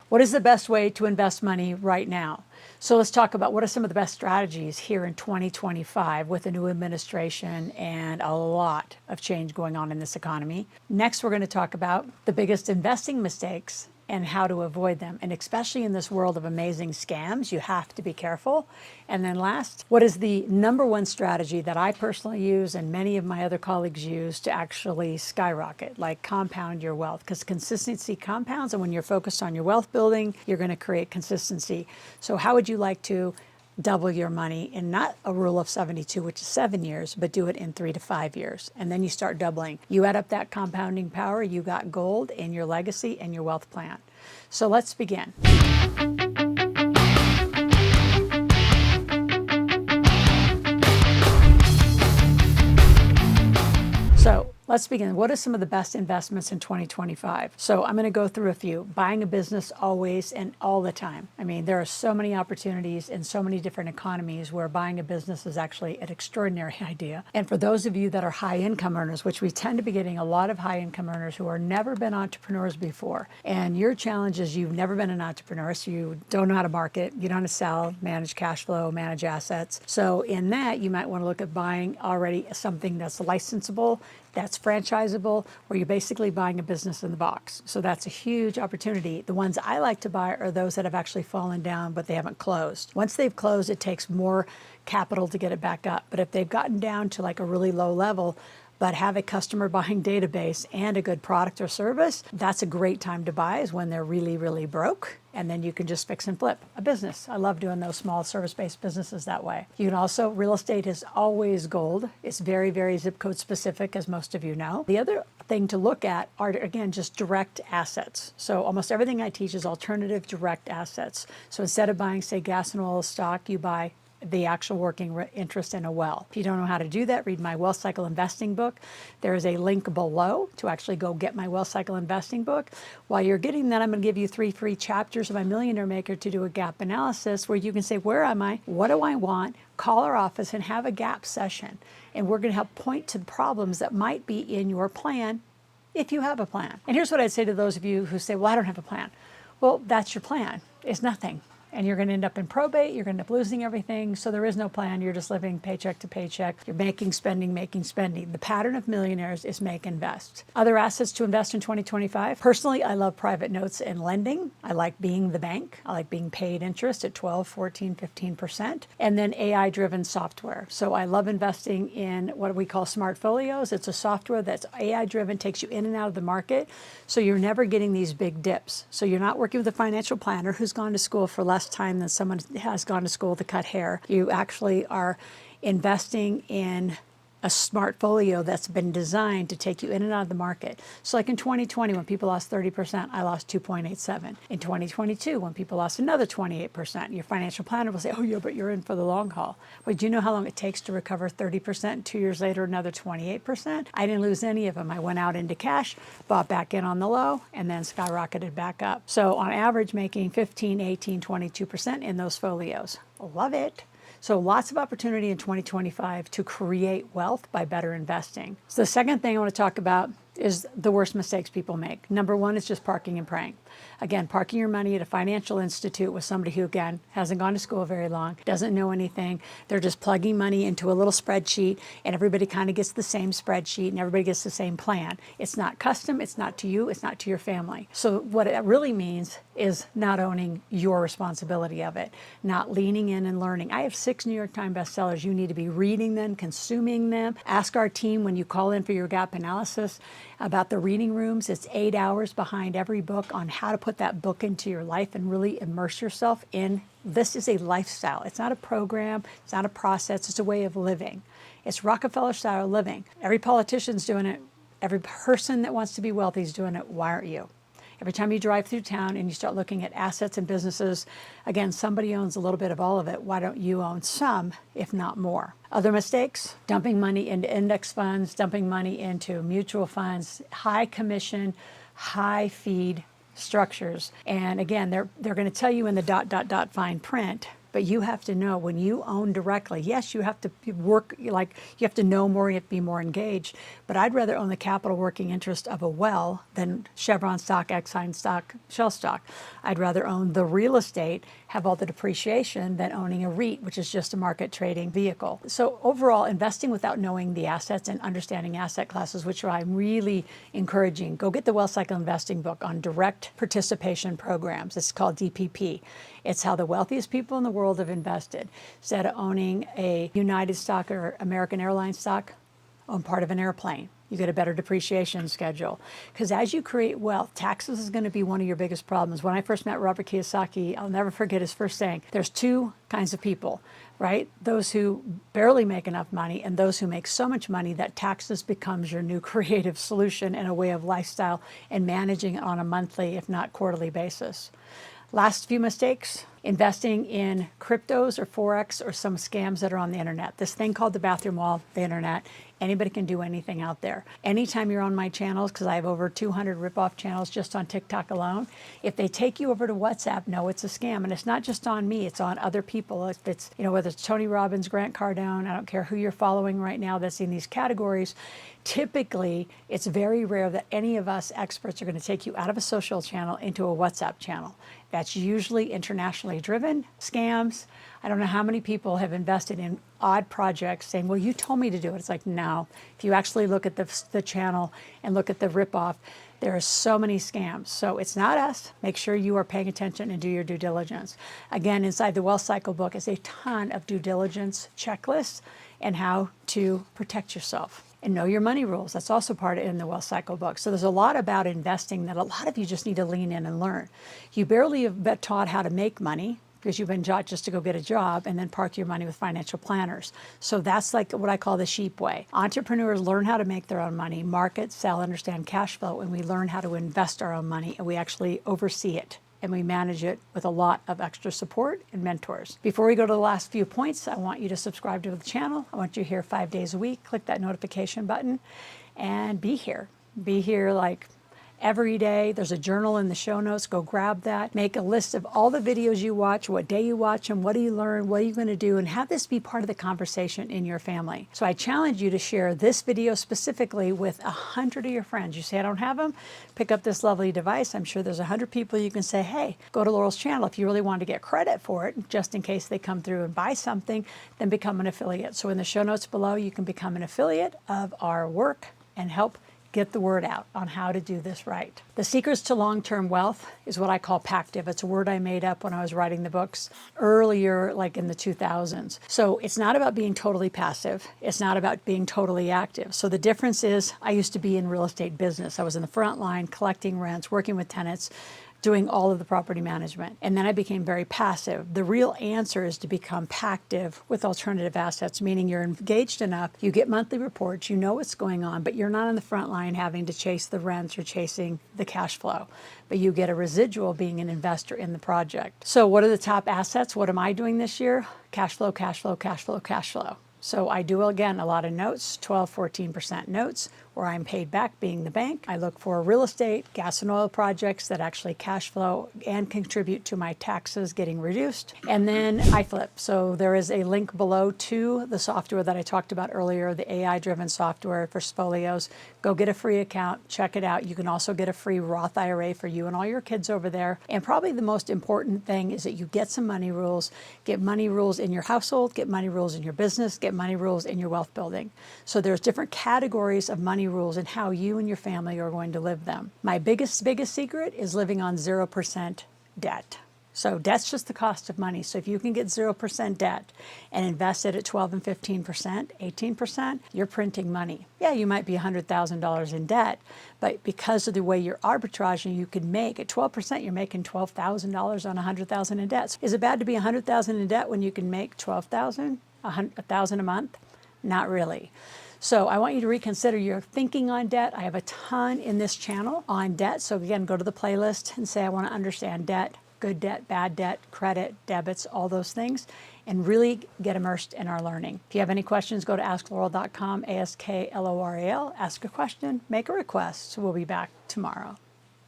What is the best way to invest money right now? So let's talk about what are some of the best strategies here in 2025 with a new administration and a lot of change going on in this economy. Next, we're going to talk about the biggest investing mistakes and how to avoid them. And especially in this world of amazing scams, you have to be careful. And then last, what is the number one strategy that I personally use and many of my other colleagues use to actually skyrocket, like compound your wealth? Because consistency compounds, and when you're focused on your wealth building, you're going to create consistency. So how would you like to double your money in not a rule of 72, which is 7 years, but do it in 3 to 5 years. And then you start doubling. You add up that compounding power, you got gold in your legacy and your wealth plan. So let's begin. So let's begin. What are some of the best investments in 2025? So I'm going to go through a few. Buying a business always and all the time. I mean, there are so many opportunities in so many different economies where buying a business is actually an extraordinary idea. And for those of you that are high income earners, which we tend to be getting a lot of high income earners who are never been entrepreneurs before, and your challenge is you've never been an entrepreneur, so you don't know how to market, you don't know how to sell, manage cash flow, manage assets. So in that, you might want to look at buying already something that's licensable, that's franchisable, where you're basically buying a business in the box. So that's a huge opportunity. The ones I like to buy are those that have actually fallen down, but they haven't closed. Once they've closed, it takes more capital to get it back up. But if they've gotten down to like a really low level, but have a customer buying database and a good product or service, that's a great time to buy, is when they're really, really broke. And then you can just fix and flip a business. I love doing those small service-based businesses that way. You can also, real estate is always gold. It's very, very zip code specific, as most of you know. The other thing to look at are, again, just direct assets. So almost everything I teach is alternative direct assets. So instead of buying, say, gas and oil stock, you buy the actual working interest in a well. If you don't know how to do that, read my Wealth Cycle Investing book. There is a link below to actually go get my Wealth Cycle Investing book. While you're getting that, I'm going to give you 3 free chapters of my Millionaire Maker to do a gap analysis where you can say, where am I? What do I want? Call our office and have a gap session. And we're going to help point to problems that might be in your plan if you have a plan. And here's what I'd say to those of you who say, well, I don't have a plan. Well, that's your plan. It's nothing. And you're going to end up in probate, you're going to end up losing everything, so there is no plan, you're just living paycheck to paycheck, you're making, spending. The pattern of millionaires is make, invest. Other assets to invest in 2025? Personally, I love private notes and lending. I like being the bank. I like being paid interest at 12, 14, 15%. And then AI-driven software. So I love investing in what we call smart folios. It's a software that's AI-driven, takes you in and out of the market, so you're never getting these big dips. So you're not working with a financial planner who's gone to school for less time than someone has gone to school to cut hair. You actually are investing in a smart folio that's been designed to take you in and out of the market. So like in 2020, when people lost 30%, I lost 2.87. In 2022, when people lost another 28%, your financial planner will say, oh yeah, but you're in for the long haul. Well, do you know how long it takes to recover 30%? 2 years later, another 28%? I didn't lose any of them. I went out into cash, bought back in on the low, and then skyrocketed back up. So on average, making 15, 18, 22% in those folios. Love it. So lots of opportunity in 2025 to create wealth by better investing. So the second thing I want to talk about is the worst mistakes people make. Number one is just parking and praying. Again, parking your money at a financial institute with somebody who, again, hasn't gone to school very long, doesn't know anything. They're just plugging money into a little spreadsheet, and everybody kind of gets the same spreadsheet, and everybody gets the same plan. It's not custom, it's not to you, it's not to your family. So what it really means is not owning your responsibility of it, not leaning in and learning. I have 6 New York Times bestsellers. You need to be reading them, consuming them. Ask our team when you call in for your gap analysis about the reading rooms. It's 8 hours behind every book on how to put that book into your life and really immerse yourself in. This is a lifestyle. It's not a program. It's not a process. It's a way of living. It's Rockefeller style living. Every politician's doing it. Every person that wants to be wealthy is doing it. Why aren't you? Every time you drive through town and you start looking at assets and businesses, again, somebody owns a little bit of all of it. Why don't you own some, if not more? Other mistakes, dumping money into index funds, dumping money into mutual funds, high commission, high feed structures. And again, they're going to tell you in the ... fine print But you have to know when you own directly, yes, you have to work, like you have to know more, you have to be more engaged. But I'd rather own the capital working interest of a well than Chevron stock, Exxon stock, Shell stock. I'd rather own the real estate, have all the depreciation, than owning a REIT, which is just a market trading vehicle. So overall, investing without knowing the assets and understanding asset classes, which I'm really encouraging, go get the Wealth Cycle Investing book on direct participation programs. It's called DPP. It's how the wealthiest people in the world have invested. Instead of owning a United stock or American Airlines stock, own part of an airplane. You get a better depreciation schedule. Because as you create wealth, taxes is going to be one of your biggest problems. When I first met Robert Kiyosaki, I'll never forget his first saying, there's two kinds of people, right? Those who barely make enough money and those who make so much money that taxes becomes your new creative solution and a way of lifestyle and managing it on a monthly, if not quarterly basis. Last few mistakes, investing in cryptos or Forex or some scams that are on the internet. This thing called the bathroom wall, the internet, anybody can do anything out there. Anytime you're on my channels, because I have over 200 ripoff channels just on TikTok alone, if they take you over to WhatsApp, know it's a scam. And it's not just on me, it's on other people. If it's, whether it's Tony Robbins, Grant Cardone, I don't care who you're following right now that's in these categories, typically it's very rare that any of us experts are going to take you out of a social channel into a WhatsApp channel. That's usually internationally driven scams. I don't know how many people have invested in odd projects saying, well, you told me to do it. It's like, no. If you actually look at the channel and look at the ripoff, there are so many scams. So it's not us. Make sure you are paying attention and do your due diligence. Again, inside the Wealth Cycle book is a ton of due diligence checklists and how to protect yourself. And know your money rules. That's also part of in the Wealth Cycle book. So there's a lot about investing that a lot of you just need to lean in and learn. You barely have been taught how to make money because you've been taught just to go get a job and then park your money with financial planners. So that's like what I call the sheep way. Entrepreneurs learn how to make their own money, market, sell, understand cash flow, and we learn how to invest our own money and we actually oversee it. And we manage it with a lot of extra support and mentors. Before we go to the last few points, I want you to subscribe to the channel. I want you here 5 days a week. Click that notification button and be here. Be here like every day. There's a journal in the show notes. Go grab that. Make a list of all the videos you watch, what day you watch them, what do you learn, what are you going to do, and have this be part of the conversation in your family. So I challenge you to share this video specifically with 100 of your friends. You say, I don't have them? Pick up this lovely device. I'm sure there's 100 people you can say, hey, go to Loral's channel. If you really want to get credit for it, just in case they come through and buy something, then become an affiliate. So in the show notes below, you can become an affiliate of our work and help get the word out on how to do this right. The secrets to long-term wealth is what I call pactive. It's a word I made up when I was writing the books earlier, like in the 2000s. So it's not about being totally passive. It's not about being totally active. So the difference is I used to be in real estate business. I was in the front line collecting rents, working with tenants, doing all of the property management. And then I became very passive. The real answer is to become pactive with alternative assets, meaning you're engaged enough, you get monthly reports, you know what's going on, but you're not on the front line having to chase the rents or chasing the cash flow. But you get a residual being an investor in the project. So what are the top assets? What am I doing this year? Cash flow, cash flow, cash flow, cash flow. So I do, again, a lot of notes, 12, 14% notes, where I'm paid back being the bank. I look for real estate, gas and oil projects that actually cash flow and contribute to my taxes getting reduced. And then I flip. So there is a link below to the software that I talked about earlier, the AI-driven software for spolios. Go get a free account, check it out. You can also get a free Roth IRA for you and all your kids over there. And probably the most important thing is that you get some money rules, get money rules in your household, get money rules in your business, get money rules in your wealth building. So there's different categories of money rules and how you and your family are going to live them. My biggest secret is living on 0% debt. So debt's just the cost of money. So if you can get 0% debt and invest it at 12 and 15%, 18%, you're printing money. Yeah, you might be $100,000 in debt, but because of the way you're arbitraging, you can make at 12%, you're making $12,000 on $100,000 in debt. So is it bad to be $100,000 in debt when you can make $12,000, $1,000 a month? Not really. So I want you to reconsider your thinking on debt. I have a ton in this channel on debt. So again, go to the playlist and say, I want to understand debt, good debt, bad debt, credit, debits, all those things, and really get immersed in our learning. If you have any questions, go to askloral.com, ASKLORAL, ask a question, make a request. So we'll be back tomorrow.